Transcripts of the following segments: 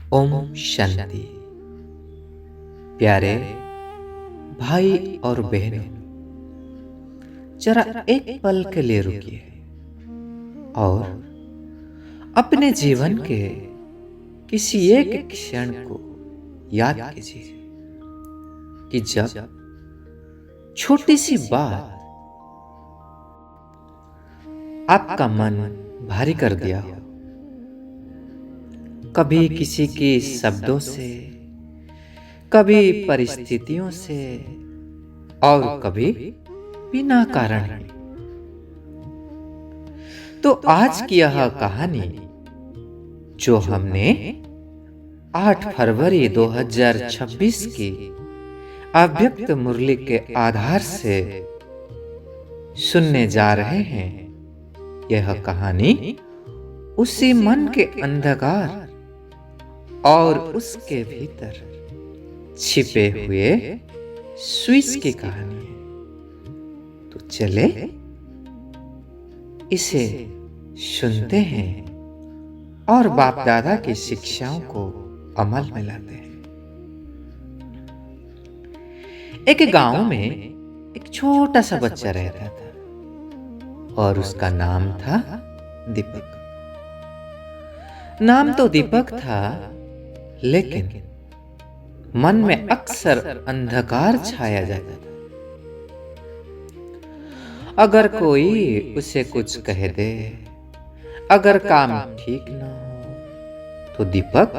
ओम शांति। प्यारे भाई और बहनों, जरा एक पल के लिए रुकिए और अपने जीवन के किसी एक क्षण को याद कीजिए कि जब छोटी सी बात आपका मन भारी कर दिया हो। कभी किसी के शब्दों से, कभी परिस्थितियों से और कभी बिना कारण ही। तो आज की यह कहानी जो हमने 8 फरवरी 2026 की अव्यक्त मुरली के आधार से सुनने जा रहे हैं, यह कहानी उसी मन के अंधकार और उसके भीतर छिपे हुए स्विच की कहानी है। तो चले इसे सुनते हैं और बाप दादा की शिक्षाओं को अमल में लाते हैं। एक गांव में एक छोटा सा बच्चा रहता था और उसका नाम था दीपक। नाम तो दीपक था, लेकिन मन में अक्सर अंधकार छाया जाता था। अगर कोई उसे कुछ कह दे, अगर काम ठीक ना हो, तो दीपक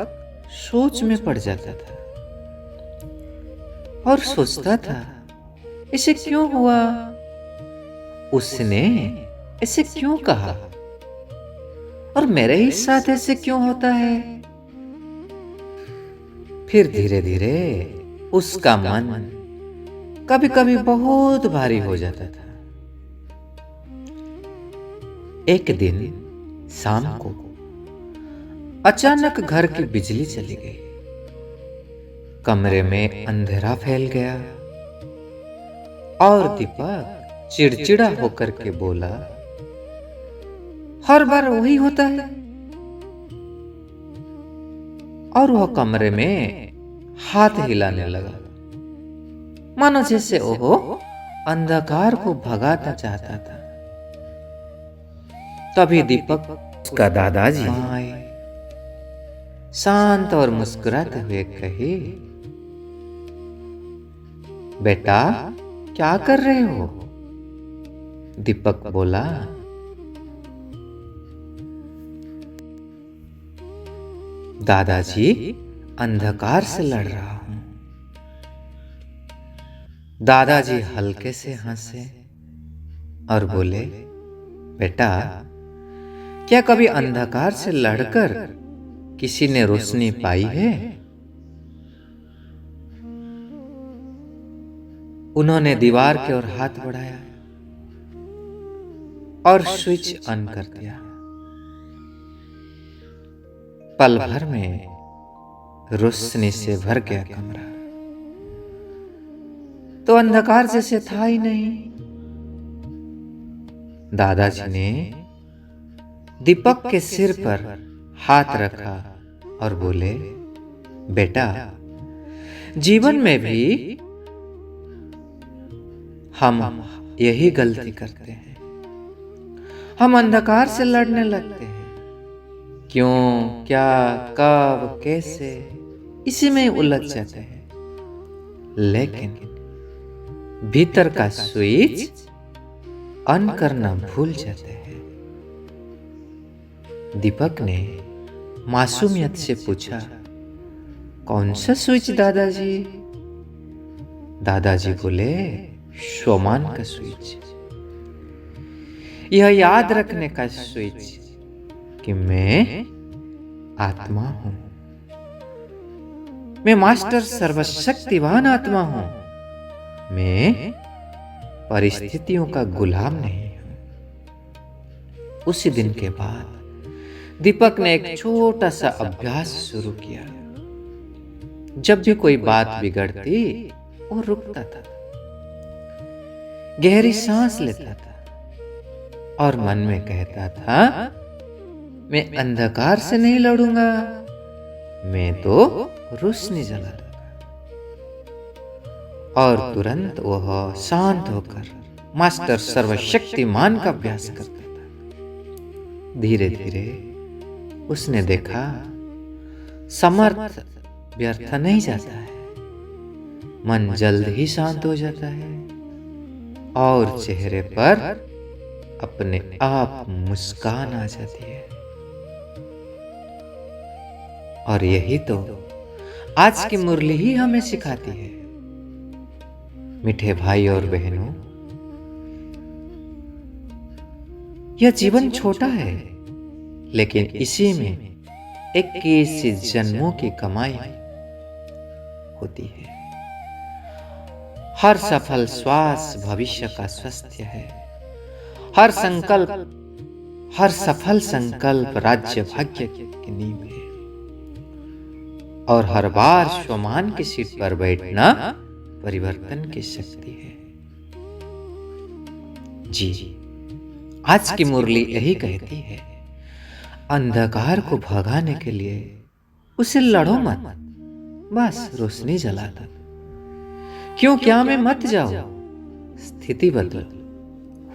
सोच में पड़ जाता था और सोचता था, इसे क्यों हुआ, उसने इसे क्यों कहा और मेरे ही साथ ऐसे क्यों होता है। फिर धीरे धीरे उसका मन कभी कभी बहुत भारी हो जाता था। एक दिन शाम को अचानक घर की बिजली चली गई। कमरे में अंधेरा फैल गया और दीपक चिड़चिड़ा होकर के बोला, हर बार वही होता है। और वह कमरे में हाथ हिलाने लगा, मानो जैसे वो अंधकार को भगाना चाहता था। तभी दीपक उसका दादाजी आए, शांत और मुस्कुराते हुए कहे, बेटा क्या कर रहे हो। दीपक बोला, दादाजी अंधकार से लड़ रहा हूं। दादाजी हल्के से हंसे और बोले, बेटा क्या कभी अंधकार से लड़कर किसी ने रोशनी पाई है। उन्होंने दीवार की ओर हाथ बढ़ाया और स्विच ऑन कर दिया। पल भर में रोशनी से भर गया कमरा, तो अंधकार जैसे था ही नहीं। दादाजी ने दीपक के सिर पर हाथ रखा और बोले, बेटा जीवन में भी हम यही गलती करते हैं। हम अंधकार से लड़ने लगते हैं, क्यों, क्या, कब, कैसे, इसी में उलझ जाते हैं, लेकिन भीतर का स्विच ऑन करना भूल जाते हैं। दीपक ने मासूमियत से पूछा, कौन सा स्विच दादाजी। दादाजी बोले, स्वमान का स्विच, यह याद रखने का स्विच कि मैं आत्मा हूं, मैं मास्टर सर्वशक्तिवान आत्मा हूं, मैं परिस्थितियों का गुलाम नहीं हूं। उसी दिन के बाद दीपक ने एक छोटा सा अभ्यास शुरू किया। जब भी कोई बात बिगड़ती, वो रुकता था, गहरी सांस लेता था और मन में कहता था, मैं अंधकार से नहीं लड़ूंगा, मैं तो रोशनी जला दूंगा। और तुरंत वह शांत होकर मास्टर सर्वशक्तिमान का अभ्यास करता था। धीरे धीरे उसने देखा समर्थ व्यर्थ नहीं जाता है, मन जल्द ही शांत हो जाता है और चेहरे पर अपने आप मुस्कान आ जाती है। और यही तो आज की मुरली ही हमें सिखाती है। मीठे भाई और बहनों, यह जीवन छोटा है, लेकिन इसी में 21 जन्मों की कमाई होती है। हर सफल श्वास भविष्य का स्वास्थ्य है। हर सफल संकल्प राज्य भाग्य की नींव है। और हर बार स्वमान की सीट पर बैठना परिवर्तन की शक्ति है। जी, आज की मुरली यही कहती है, अंधकार को भगाने के लिए उसे लड़ो मत, बस रोशनी जला दो। क्यों क्या में मत जाओ, स्थिति बदलो।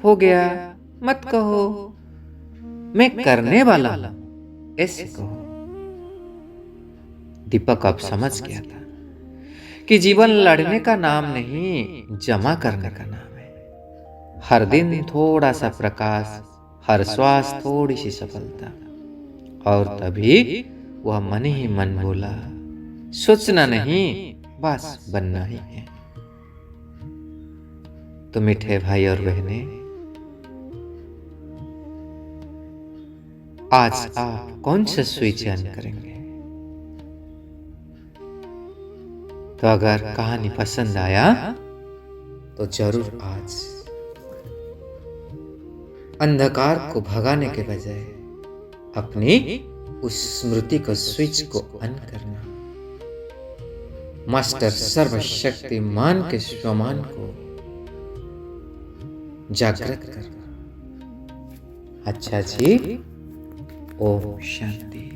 हो गया मत कहो, मैं करने वाला हूं, ऐसे कहो। दीपक अब समझ गया था कि जीवन लड़ने का नाम नहीं, जमा करने का नाम है। हर दिन थोड़ा सा प्रकाश, हर श्वास थोड़ी सी सफलता। और तभी वह मन ही मन बोला, सोचना नहीं, बस बनना ही है। तो मीठे भाई और बहनें, आज आप कौन सा स्विच ऑन करेंगे? तो अगर कहानी पसंद आया तो जरूर आज अंधकार को भगाने के बजाय अपनी उस स्मृति को स्विच को ऑन करना। मास्टर सर्वशक्तिमान के स्वमान को जागृत करना। अच्छा जी, ओम शांति।